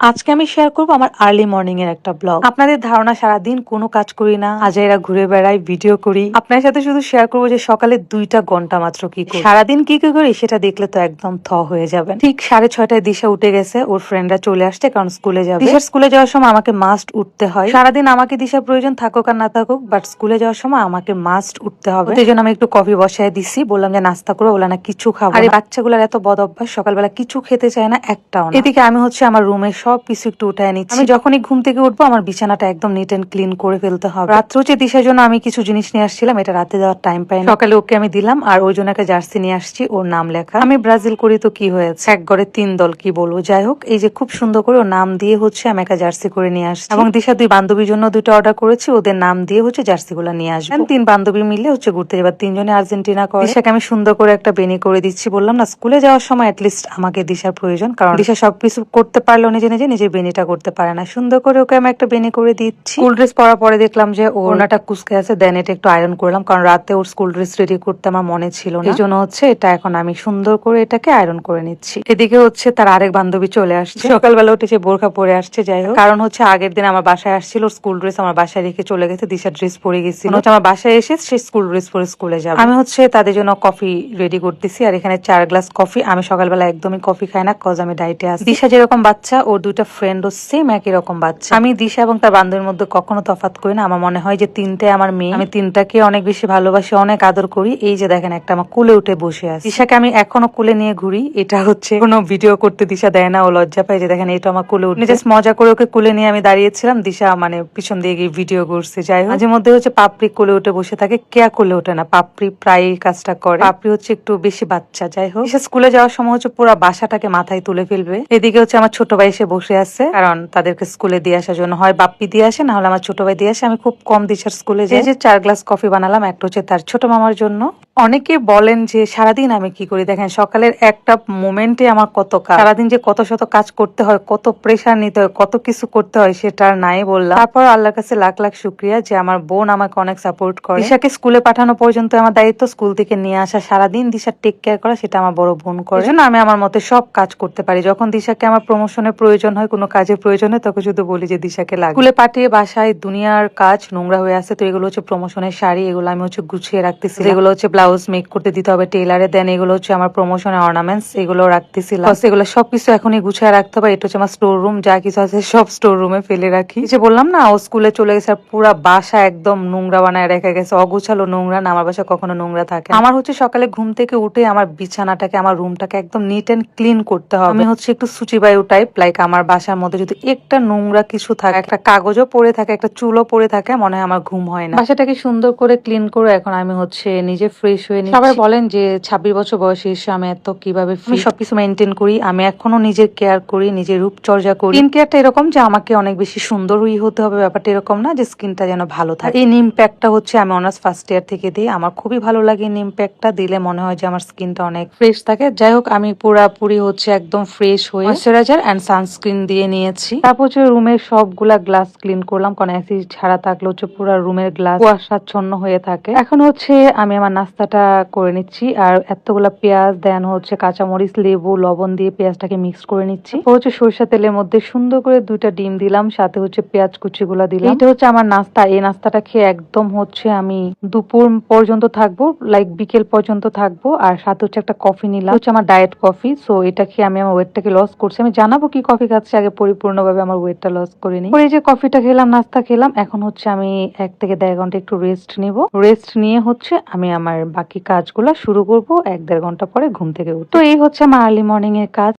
আজকে আমি শেয়ার করব আমার আর্লি মর্নিং এর একটা ব্লগ। আপনাদের ধারণা সারাদিন কোনো কাজ করি না, আজাইরা ঘুরে বেড়াই, ভিডিও করি। আপনার সাথে শুধু শেয়ার করবো যে সকালে 2টা ঘন্টা মাত্র কি করি, সারাদিন কি কি করি সেটা দেখলে তো একদম হয়ে যাবেন। ঠিক 6:30টায় দিশা উঠে গেছে, ওর ফ্রেন্ডরা চলে আসছে কারণ স্কুলে যাবে। দিশার স্কুলে যাওয়ার সময় আমাকে মাস্ট উঠতে হয়। সারাদিন আমাকে দিশার প্রয়োজন থাকুক আর না থাকুক, বাট স্কুলে যাওয়ার সময় আমাকে মাস্ট উঠতে হবে। এই জন্য আমি একটু কফি বসায় দিছি, বললাম যে নাস্তা করে, বলে না কিছু খাবো। আর এই বাচ্চাগুলোর এত বদ অভ্যাস, সকালবেলা কিছু খেতে চায় না, একটাও না। এদিকে আমি হচ্ছে আমার রুমে সবকিছু একটু উঠায় নিচ্ছি। আমি যখনই ঘুম থেকে উঠবো আমার বিছানাটা একদম নিট এন্ড ক্লিন করে ফেলতে হবে। রাত্রে হচ্ছে দিশার জন্য আমি কিছু জিনিস নিয়ে আসছিলাম, এটা রাতে দেওয়ার টাইম পাই না, সকালে ওকে আমি দিলাম। আর ওই জন্য একটা জার্সি নিয়ে আসছি, ওর নাম লেখা। আমি ব্রাজিল করি তো কি হয়েছে, এক ঘরে 3 দল, কি বলবো। যাই হোক, এই যে খুব সুন্দর করে ওর নাম দিয়ে হচ্ছে আমি একটা জার্সি করে নিয়ে আসছি। এবং দিশা 2 বান্ধবীর জন্য 2টা অর্ডার করেছি, ওদের নাম দিয়ে হচ্ছে জার্সি গুলো নিয়ে আসবো। 3 বান্ধবী মিলে হচ্ছে ঘুরতে যাবার, 3 জনে আর্জেন্টিনা করে। দিশাকে আমি সুন্দর করে একটা বেনি করে দিচ্ছি। বললাম না, স্কুলে যাওয়ার সময় অ্যাটলিস্ট আমাকে দিশার প্রয়োজন, কারণ দিশা সবকিছু করতে পারলো নিজে নিজে, নিজের বেনিটা করতে পারে না। সুন্দর করে ওকে আমি একটা বেনি করে দিচ্ছি। স্কুল ড্রেস পরার পরে দেখলাম যে ওড়নাটা কুচকে আছে, দেন এটা একটু আয়রন করলাম, কারণ রাতে ওর স্কুল ড্রেস রেডি করতে আমার মনে ছিল না। এই জন্য হচ্ছে এটা এখন আমি সুন্দর করে এটাকে আয়রন করে নিচ্ছি। এদিকে হচ্ছে তার আরেক বান্ধবী চলে আসছে, সকালবেলা উঠে সে বোরখা পরে আসছে। যাই হোক, কারণ হচ্ছে আগের দিন আমার বাসায় আসছিল, স্কুল ড্রেস আমার বাসায় রেখে চলে গেছে, দিশার ড্রেস পরে গেছিল। হচ্ছে আমার বাসায় এসে সে স্কুল ড্রেস পরে স্কুলে যাবে। আমি হচ্ছে তাদের জন্য কফি রেডি করতেছি, আর এখানে 4 গ্লাস কফি। আমি সকালবেলা একদমই কফি খাই না, কজ আমি ডায়েটে আছি। দিশা যেরকম বাচ্চা, ওর 2টা ফ্রেন্ডও সেম একই রকম বাচ্চা। আমি দিশা এবং তার বান্ধবীর মধ্যে কখনো তফাৎ করি না। আমার মনে হয় যে 3টে আমার মেয়ে, আমি 3টাকে অনেক বেশি ভালোবাসি, অনেক আদর করি। এই যে দেখেন, একটা আমার কোলে উঠে বসে আছে। দিশাকে আমি এখনো কোলে নিয়ে ঘুরি, এটা হচ্ছে কোনো ভিডিও করতে দিশা দেয় না, ও লজ্জা পায়। যে দেখেন, এটা আমার কোলে উঠে, জাস্ট মজা করে ওকে কোলে নিয়ে আমি দাঁড়িয়েছিলাম, দিশা মানে পিছন দিয়ে গিয়ে ভিডিও করছে। যাই হোক, মাঝে মধ্যে হচ্ছে পাপড়ি কোলে উঠে বসে থাকে, কেয়া কোলে ওঠে না, পাপড়ি প্রায় কাজটা করে। পাপড়ি হচ্ছে একটু বেশি বাচ্চা। যাই হোক, দিশা স্কুলে যাওয়ার সময় হচ্ছে পুরো বাসাটাকে মাথায় তুলে ফেলবে। এদিকে হচ্ছে আমার ছোট ভাই এসে বসে আছে, কারণ তাদেরকে স্কুলে দিয়ে আসার জন্য হয় বাপ্পি দিয়ে আসে, না হলে আমার ছোট ভাই দিয়ে আসে। আমি খুব কম দিশার স্কুলে যাই। যে 4 গ্লাস কফি বানালাম, একটা হচ্ছে তার ছোট মামার জন্য। অনেকে বলেন যে সারাদিন আমি কি করি, দেখেন সকালের একটা মোমেন্টে আমার কত কাজ, সারাদিন যে কত শত কাজ করতে হয়, কত প্রেশার নিতে হয়, কত কিছু করতে হয়, সেটা আর নাই বললাম। তারপর আল্লাহর কাছে লাখ লাখ শুক্রিয়া যে আমার বোন আমাকে অনেক সাপোর্ট করে। দিশাকে স্কুলে পাঠানো পর্যন্ত আমার দায়িত্ব, স্কুল থেকে নিয়ে আসা, সারাদিন দিশার টেক কেয়ার করা, সেটা আমার বড় বোন করে। না, আমি আমার মতে সব কাজ করতে পারি। যখন দিশাকে আমার প্রমোশনের প্রয়োজন হয়, কোনো কাজের প্রয়োজন হয়, তখন শুধু বলি যে দিশাকে লাগে। স্কুলে পাঠিয়ে বাসায় দুনিয়ার কাজ নোংরা হয়ে আছে, তো এগুলো হচ্ছে প্রমোশনের শাড়ি, এগুলো আমি হচ্ছে গুছিয়ে রাখতেছি। এগুলো হচ্ছে ব্লাউজ মেক করতে দিতে হবে টেলারে, দেন এগুলো হচ্ছে আমার প্রমোশনের অর্নামেন্টস, এগুলো রাখতেছিলাম। এগুলো সবকিছু এখনই গুছিয়ে রাখতে হবে। এটা হচ্ছে আমার স্টোর রুম, যা কিছু আছে সব স্টোর রুমে ফেলে রাখি। যে বললাম না, ও স্কুলে চলে গেছে আর পুরা বাসা একদম নোংরা বানায় রেখে গেছে, অগুছালো নোংরা না। আমার বাসা কখনো নোংরা থাকে। আমার হচ্ছে সকালে ঘুম থেকে উঠে আমার বিছানাটাকে, আমার রুমটাকে একদম নিট এন্ড ক্লিন করতে হবে। আমি হচ্ছে একটু সুচিবায়ু টাইপ, লাইক আমার বাসার মধ্যে যদি একটা নোংরা কিছু থাকে, একটা কাগজও পড়ে থাকে, একটা চুলও পড়ে থাকে, মনে হয় আমার ঘুম হয় না। বাসাটাকে সুন্দর করে ক্লিন করে এখন আমি হচ্ছে নিজে ফ্রেশ হয়ে নিচ্ছি। সবাই বলেন যে 26 বছর বয়সে এসে আমি এত কিভাবে আমি সবকিছু মেনটেন করি। আমি এখনো নিজের কেয়ার করি, নিজের রূপচর্চা করি। স্কিন কেয়ারটা এরকম যে আমাকে অনেক বেশি সুন্দরই হতে হবে, ব্যাপারটা এরকম না, যে স্কিনটা যেন ভালো থাকে। এই নিম প্যাকটা হচ্ছে আমি অনার্স ফার্স্ট ইয়ার থেকে দিই, আমার খুবই ভালো লাগে। নিম প্যাকটা দিলে মনে হয় যে আমার স্কিনটা অনেক ফ্রেশ থাকে। যাই হোক, আমি পুরাপুরি হচ্ছে একদম ফ্রেশ হয়ে ময়শ্চারাইজার এন্ড সানস্ক্রিন দিয়ে নিয়েছি। তারপর হচ্ছে রুমের সবগুলা গ্লাস ক্লিন করলাম, কারণ অ্যাসিড ছাড়া থাকলে হচ্ছে পুরো রুমের গ্লাস কুয়াশাচ্ছন্ন হয়ে থাকে। এখন হচ্ছে আমি আমার নাস্তাটা করে নিচ্ছি, আর এতগুলা পেঁয়াজ দেন হচ্ছে কাঁচামরিচ, লেবু, লবণ দিয়ে পেঁয়াজটাকে মিক্স করে নিচ্ছি। হচ্ছে সরিষা তেলের মধ্যে সুন্দর করে 2টা ডিম দিলাম, সাথে হচ্ছে পেঁয়াজ কুচিগুলা দিলাম। এটা হচ্ছে আমার নাস্তা। এই নাস্তাটা খেয়ে একদম হচ্ছে আমি দুপুর পর্যন্ত থাকবো, লাইক বিকেল পর্যন্ত থাকবো। আর সাথে হচ্ছে একটা কফি নিলাম, হচ্ছে আমার ডায়েট কফি। সো এটা খেয়ে আমি আমার ওয়েটটাকে লস করছি। আমি জানাবো কি কফি খাচ্ছি, আগে পরিপূর্ণভাবে আমার ওয়েটটা লস করে নিই। এই যে কফিটা খেলাম, নাস্তা খেলাম, এখন হচ্ছে আমি 1 থেকে 1.5 ঘন্টা একটু রেস্ট নিব। রেস্ট নিয়ে হচ্ছে আমি আমার বাকি কাজগুলো শুরু করব 1-1.5 ঘন্টা পরে ঘুম থেকে উঠে। তো এই হচ্ছে আমার আর্লি মর্নিং এর কাজ।